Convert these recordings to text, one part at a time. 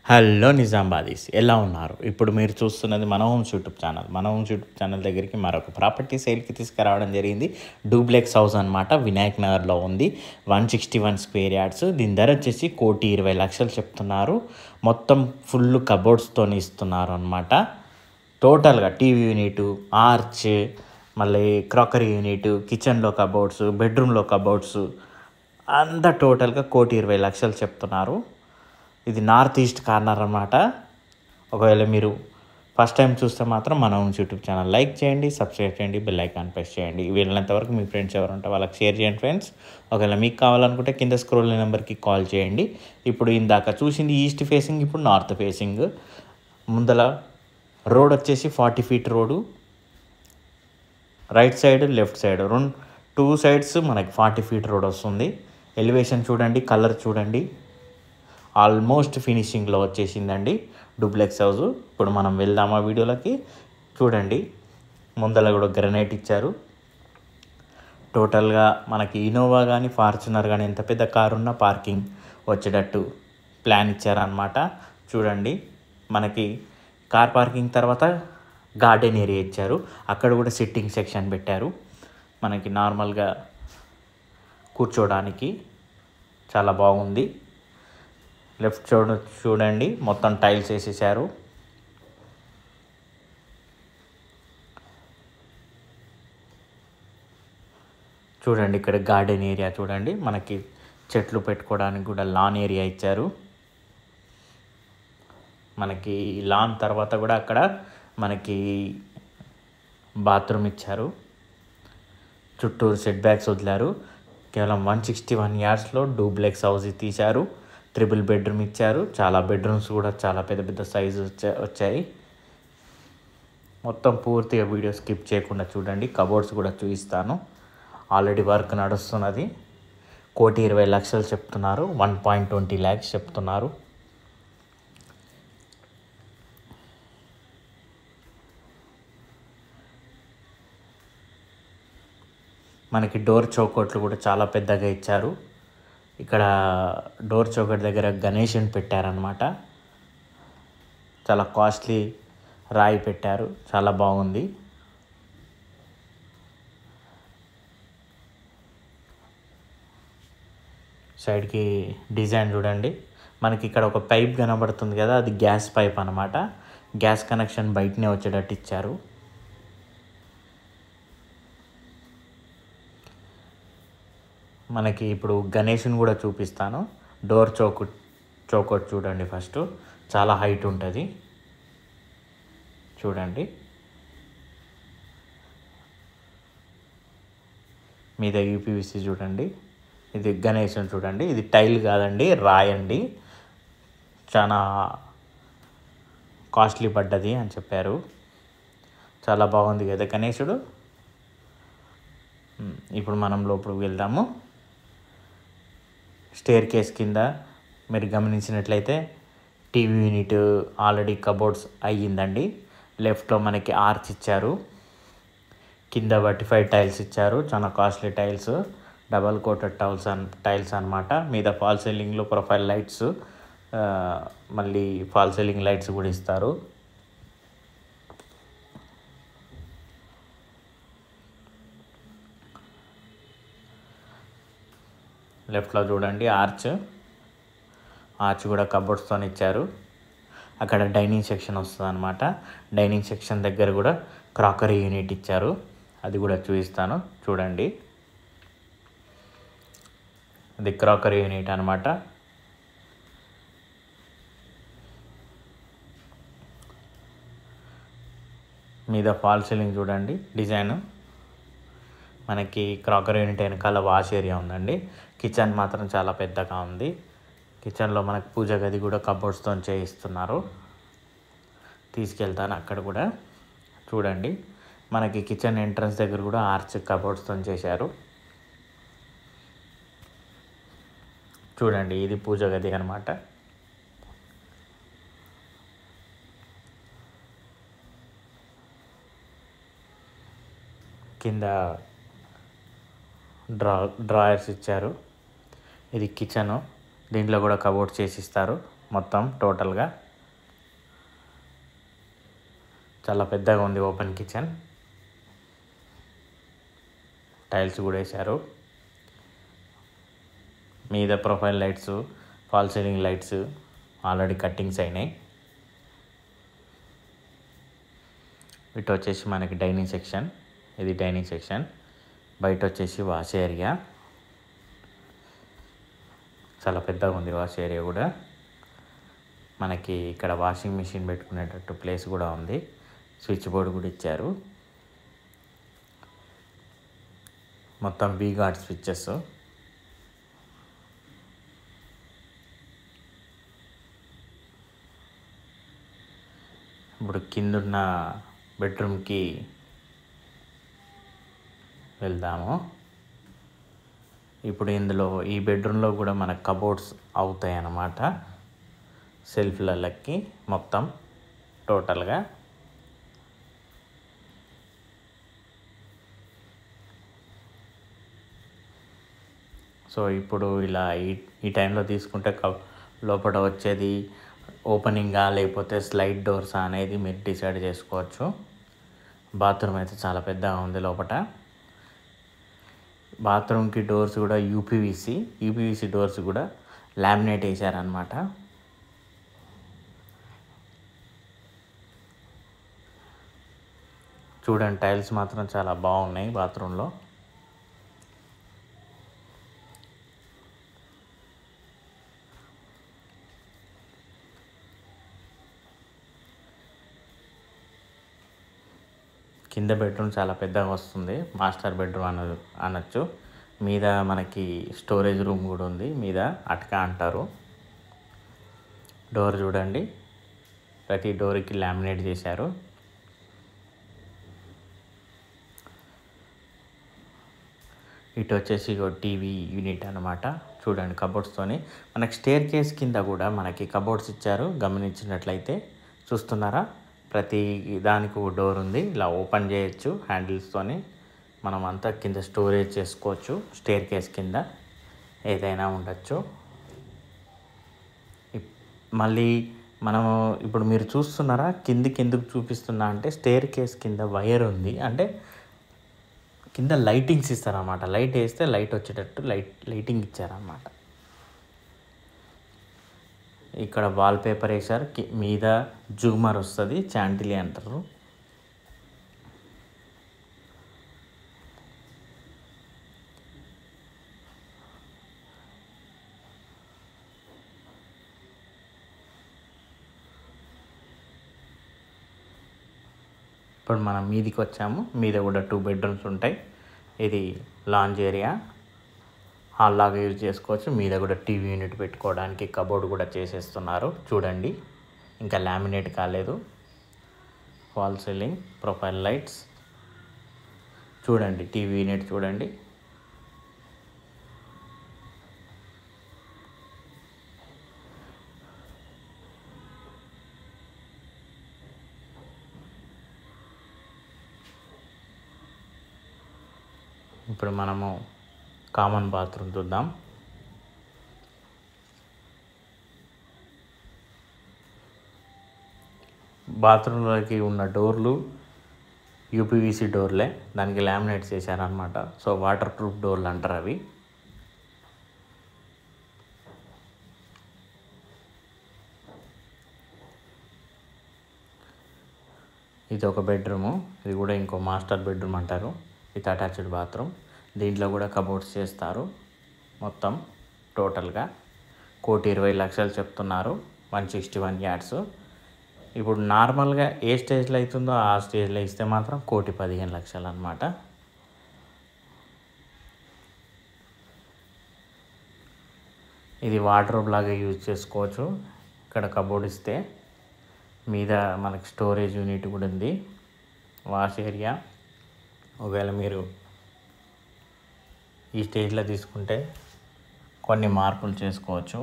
Hello నిజామాబాదీస్ ఎలా ఉన్నారు? ఇప్పుడు మీరు చూస్తున్నది మన హోమ్స్ యూట్యూబ్ ఛానల్. మన హోమ్స్ యూట్యూబ్ ఛానల్ దగ్గరికి మరొక ప్రాపర్టీ సేల్కి తీసుకురావడం జరిగింది. డూప్లెక్స్ హౌస్ అనమాట. వినాయక్ నగర్లో ఉంది. 161 స్క్వేర్ యార్డ్స్. దీని ధర వచ్చేసి 1,20,00,000 చెప్తున్నారు. మొత్తం ఫుల్ కబోర్డ్స్తో ఇస్తున్నారు అనమాట. టోటల్గా టీవీ యూనిట్, ఆర్చ్, మళ్ళీ క్రాకరీ యూనిట్, కిచెన్లో కబోర్డ్స్, బెడ్రూమ్లో కబోర్డ్స్ అంతా టోటల్గా 1,20,00,000 చెప్తున్నారు. ఇది నార్త్ ఈస్ట్ కార్నర్ అన్నమాట. ఒకవేళ మీరు ఫస్ట్ టైం చూస్తే మాత్రం మన యూట్యూబ్ ఛానల్ లైక్ చేయండి, సబ్స్క్రైబ్ చేయండి, బెల్ ఐకాన్ ప్రెస్ చేయండి. వీళ్ళంతవరకు మీ ఫ్రెండ్స్ ఎవరు ఉంటే వాళ్ళకి షేర్ చేయండి ఫ్రెండ్స్. ఒకవేళ మీకు కావాలనుకుంటే కింద స్క్రోల్ నెంబర్కి కాల్ చేయండి. ఇప్పుడు ఇందాక చూసింది ఈస్ట్ ఫేసింగ్, ఇప్పుడు నార్త్ ఫేసింగ్. ముందల రోడ్ వచ్చేసి 40 feet road, right side left side 2 sides మనకి 40 ఫీట్ రోడ్ వస్తుంది. ఎలివేషన్ చూడండి, కలర్ చూడండి, ఆల్మోస్ట్ ఫినిషింగ్లో వచ్చేసిందండి డూప్లెక్స్ హౌస్. ఇప్పుడు మనం వెళ్దామా వీడియోలోకి. చూడండి, ముందర కూడా గ్రనైట్ ఇచ్చారు. టోటల్గా మనకి ఇన్నోవా కానీ ఫార్చునర్ కానీ ఎంత పెద్ద కారు ఉన్నా పార్కింగ్ వచ్చేటట్టు ప్లాన్ ఇచ్చారనమాట. చూడండి, మనకి కార్ పార్కింగ్ తర్వాత గార్డెన్ ఏరియా ఇచ్చారు. అక్కడ కూడా సిట్టింగ్ సెక్షన్ పెట్టారు మనకి నార్మల్గా కూర్చోడానికి. చాలా బాగుంది. లెఫ్ట్ చూడండి, మొత్తం టైల్స్ వేసేసారు. చూడండి, ఇక్కడ గార్డెన్ ఏరియా చూడండి, మనకి చెట్లు పెట్టుకోవడానికి కూడా లాన్ ఏరియా ఇచ్చారు. మనకి లాన్ తర్వాత కూడా అక్కడ మనకి బాత్రూమ్ ఇచ్చారు. చుట్టూరు సెట్ బ్యాక్స్ వదిలారు. కేవలం 161 యార్డ్స్లో డూప్లెక్స్ హౌస్ తీశారు. 3 బెడ్రూమ్ ఇచ్చారు. చాలా బెడ్రూమ్స్ కూడా చాలా పెద్ద పెద్ద సైజు వచ్చాయి. మొత్తం పూర్తిగా వీడియో స్కిప్ చేయకుండా చూడండి. కబోర్డ్స్ కూడా చూపిస్తాను. ఆల్రెడీ వర్క్ నడుస్తున్నది. 1,20,00,000 చెప్తున్నారు. 1.20 lakhs చెప్తున్నారు. మనకి డోర్ చౌకట్లు కూడా చాలా పెద్దగా ఇచ్చారు. ఇక్కడ డోర్ చౌకట్ దగ్గర గణేషన్ పెట్టారనమాట. చాలా కాస్ట్లీ రాయి పెట్టారు. చాలా బాగుంది. సైడ్కి డిజైన్ చూడండి. మనకి ఇక్కడ ఒక పైప్ కనబడుతుంది కదా, అది గ్యాస్ పైప్ అనమాట. గ్యాస్ కనెక్షన్ బయటనే వచ్చేటట్టు ఇచ్చారు. మనకి ఇప్పుడు గణేష్ని కూడా చూపిస్తాను. డోర్ చౌకట్ చూడండి. ఫస్ట్ చాలా హైట్ ఉంటుంది చూడండి. మీద యూపీవీసీ చూడండి. ఇది గణేషన్ చూడండి. ఇది టైల్ కాదండి, రాయండి. చాలా కాస్ట్లీ పడ్డది అని చెప్పారు. చాలా బాగుంది కదా గణేశుడు. ఇప్పుడు మనం లోపలికి వెళ్దాము. స్టేర్ కేస్ కింద మీరు గమనించినట్లయితే టీవీ యూనిట్ ఆల్రెడీ కబోర్డ్స్ అయ్యిందండి. లెఫ్ట్లో మనకి ఆర్చ్ ఇచ్చారు. కింద 35 టైల్స్ ఇచ్చారు. చాలా costly tiles, double coated tiles అనమాట. మీద ఫాల్ సీలింగ్లో ప్రొఫైల్ లైట్స్, మళ్ళీ ఫాల్ సీలింగ్ లైట్స్ కూడా ఇస్తారు. లెఫ్ట్లో చూడండి ఆర్చ్ కూడా కబోర్డ్స్తో ఇచ్చారు. అక్కడ డైనింగ్ సెక్షన్ వస్తుంది అనమాట. డైనింగ్ సెక్షన్ దగ్గర కూడా క్రాకరీ యూనిట్ ఇచ్చారు. అది కూడా చూపిస్తాను చూడండి. ఇది క్రాకరీ యూనిట్ అనమాట. మీద ఫాల్ సీలింగ్ చూడండి డిజైన్. మనకి క్రాకరీ యూనిట్ వెనకాల వాష్ ఏరియా ఉందండి. కిచెన్ మాత్రం చాలా పెద్దగా ఉంది. కిచెన్లో మనకు పూజ గది కూడా కబోర్డ్స్తో చేయిస్తున్నారు. తీసుకెళ్తాను అక్కడ కూడా చూడండి. మనకి కిచెన్ ఎంట్రన్స్ దగ్గర కూడా ఆర్చ్ కబోర్డ్స్తో చేశారు. చూడండి, ఇది పూజ గది అనమాట. కింద డ్రాయర్స్ ఇచ్చారు. ఇది కిచెను. దీంట్లో కూడా కబోర్డ్ చేసి ఇస్తారు. మొత్తం టోటల్గా చాలా పెద్దగా ఉంది. ఓపెన్ కిచెన్, టైల్స్ కూడా వేశారు. మీద profile lights, fall ceiling lights already cuttings అయినాయి. ఇటు వచ్చేసి మనకి డైనింగ్ సెక్షన్, ఇది డైనింగ్ సెక్షన్. బయట వచ్చేసి వాష్ ఏరియా, చాలా పెద్దగా ఉంది వాష్ ఏరియా కూడా. మనకి ఇక్కడ వాషింగ్ మిషన్ పెట్టుకునేటట్టు ప్లేస్ కూడా ఉంది. స్విచ్ బోర్డు కూడా ఇచ్చారు. మొత్తం V-గార్డ్ స్విచ్చెస్. ఇప్పుడు కిందున్న బెడ్రూమ్కి వెళ్దాము. ఇప్పుడు ఇందులో ఈ బెడ్రూమ్లో కూడా మనకు కబోర్డ్స్ అవుతాయి అన్నమాట. సెల్ఫ్లకి మొత్తం టోటల్గా. సో ఇప్పుడు ఇలా ఈ టైంలో తీసుకుంటే లోపల వచ్చేది ఓపెనింగా లేకపోతే స్లైడ్ డోర్సా అనేది మీరు డిసైడ్ చేసుకోవచ్చు. బాత్రూమ్ అయితే చాలా పెద్దగా ఉంది లోపల. బాత్రూమ్కి డోర్స్ కూడా యూపీవీసీ డోర్స్ కూడా లామినేట్ వేసారనమాట. చూడండి, టైల్స్ మాత్రం చాలా బాగున్నాయి బాత్రూంలో. కింద బెడ్రూమ్ చాలా పెద్దగా వస్తుంది, మాస్టర్ బెడ్రూమ్ అనొచ్చు. మీద మనకి స్టోరేజ్ రూమ్ కూడా ఉంది, మీద అటక అంటారు. డోర్ చూడండి, ప్రతి డోర్కి లామినేట్ చేశారు. ఇటు వచ్చేసి టీవీ యూనిట్ అనమాట. చూడండి, కబోర్డ్స్తోని. మనకి స్టేర్ కేస్ కింద కూడా మనకి కబోర్డ్స్ ఇచ్చారు. గమనించినట్లయితే చూస్తున్నారా, ప్రతి దానికి ఒక డోర్ ఉంది. ఇలా ఓపెన్ చేయొచ్చు హ్యాండిల్స్తోని. మనం అంతా కింద స్టోరేజ్ చేసుకోవచ్చు. స్టేర్ కేస్ కింద ఏదైనా ఉండొచ్చు. మళ్ళీ మనము ఇప్పుడు మీరు చూస్తున్నారా, కిందికి ఎందుకు చూపిస్తున్నా అంటే స్టేర్ కేస్ కింద వైర్ ఉంది. అంటే కింద లైటింగ్స్ ఇస్తారన్నమాట. లైట్ వేస్తే లైట్ వచ్చేటట్టు లైటింగ్ ఇచ్చారన్నమాట. ఇక్కడ వాల్ పేపర్ వేసారు. మీద జూమర్ వస్తుంది, చాంటిలీ అంటారు. ఇప్పుడు మనం మీదికి వచ్చాము. మీద కూడా 2 బెడ్రూమ్స్ ఉంటాయి. ఇది లాంజ్ ఏరియా, హాల్ లాగా యూజ్ చేసుకోవచ్చు. మీద కూడా టీవీ యూనిట్ పెట్టుకోవడానికి కబోర్డ్ కూడా చేసేస్తున్నారు. చూడండి, ఇంకా లామినేట్ కాలేదు. ఫాల్ సీలింగ్, ప్రొఫైల్ లైట్స్ చూడండి, టీవీ యూనిట్ చూడండి. ఇప్పుడు మనము కామన్ బాత్రూమ్ చూద్దాం. బాత్రూంలోకి ఉన్న డోర్లు యూపీవీసీ డోర్లే, దానికి లామినేట్ చేశారనమాట. సో వాటర్ ప్రూఫ్ డోర్లు అంటారు అవి. ఇది ఒక బెడ్రూము. ఇది కూడా ఇంకో మాస్టర్ బెడ్రూమ్ అంటారు. ఇది అటాచ్డ్ బాత్రూమ్. దీంట్లో కూడా కబోర్డ్స్ చేస్తారు. మొత్తం టోటల్గా 1,20,00,000 చెప్తున్నారు. 161 yards. ఇప్పుడు నార్మల్గా ఏ స్టేజ్లో అవుతుందో ఆ స్టేజ్లో ఇస్తే మాత్రం 1,15,00,000 అనమాట. ఇది వార్డ్రోబ్ లాగా యూజ్ చేసుకోవచ్చు. ఇక్కడ కబోర్డ్ ఇస్తే మీద మనకి స్టోరేజ్ యూనిట్ కూడా ఉంది. వాష్ ఏరియా, ఒకవేళ మీరు ఈ స్టేజ్లో తీసుకుంటే కొన్ని మార్పులు చేసుకోవచ్చు.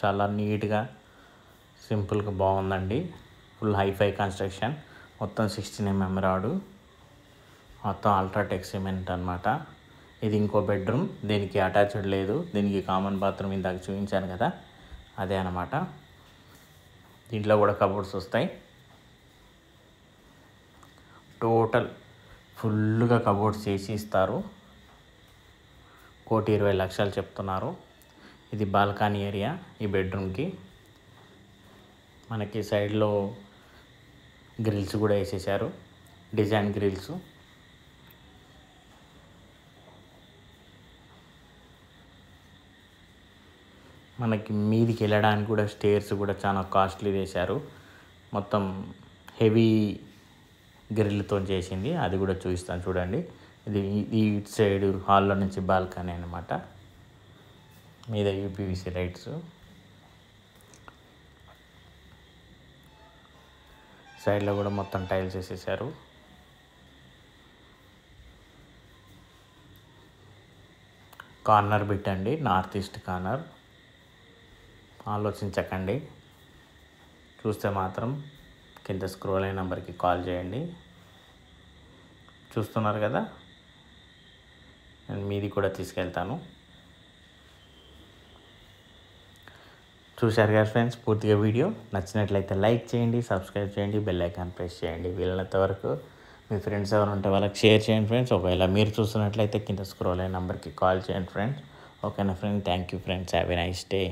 చాలా నీట్గా సింపుల్గా బాగుందండి. Full hi-fi construction. మొత్తం 16 mm రాడు, మొత్తం అల్ట్రాటెక్ సిమెంట్ అనమాట. ఇది ఇంకో బెడ్రూమ్, దీనికి అటాచ్డ్ లేదు, దీనికి కామన్ బాత్రూమ్ ఇందాక చూపించాను కదా, అదే అన్నమాట. దీంట్లో కూడా కబోర్డ్స్ వస్తాయి. టోటల్ ఫుల్గా కబోర్డ్స్ చేసి ఇస్తారు. 1,20,00,000 చెప్తున్నారు. ఇది బాల్కనీ ఏరియా ఈ బెడ్రూమ్కి. మనకి సైడ్లో గ్రిల్స్ కూడా వేసేసారు, డిజైన్ గ్రిల్స్. మనకి మీదికి వెళ్ళడానికి కూడా స్టేర్స్ కూడా చాలా కాస్ట్లీ వేశారు. మొత్తం హెవీ గ్రిల్తో చేసింది, అది కూడా చూపిస్తాను చూడండి. ఇది ఈ సైడ్ హాల్లో నుంచి బాల్కనీ అనమాట. మీద యూపీవీసీ లైట్స్, సైడ్లో కూడా మొత్తం టైల్స్ వేసేసారు. కార్నర్ బిట్ అండి, నార్త్ ఈస్ట్ కార్నర్. ఆలోచించకండి, చూస్తే మాత్రం కింద స్క్రోల్ అయిన నెంబర్కి కాల్ చేయండి. చూస్తున్నారు కదా, నేను మీది కూడా తీసుకెళ్తాను. చూశారు కదా ఫ్రెండ్స్ పూర్తిగా వీడియో. నచ్చినట్లయితే లైక్ చేయండి, సబ్స్క్రైబ్ చేయండి, బెల్ ఐకాన్ ప్రెస్ చేయండి. వీలైనంత వరకు మీ ఫ్రెండ్స్ ఎవరు ఉంటే వాళ్ళకి షేర్ చేయండి ఫ్రెండ్స్. ఒకవేళ మీరు చూస్తున్నట్లయితే కింద స్క్రోల్ అయిన నెంబర్కి కాల్ చేయండి ఫ్రెండ్స్. ఓకేనా friend, thank you friends, have a nice day.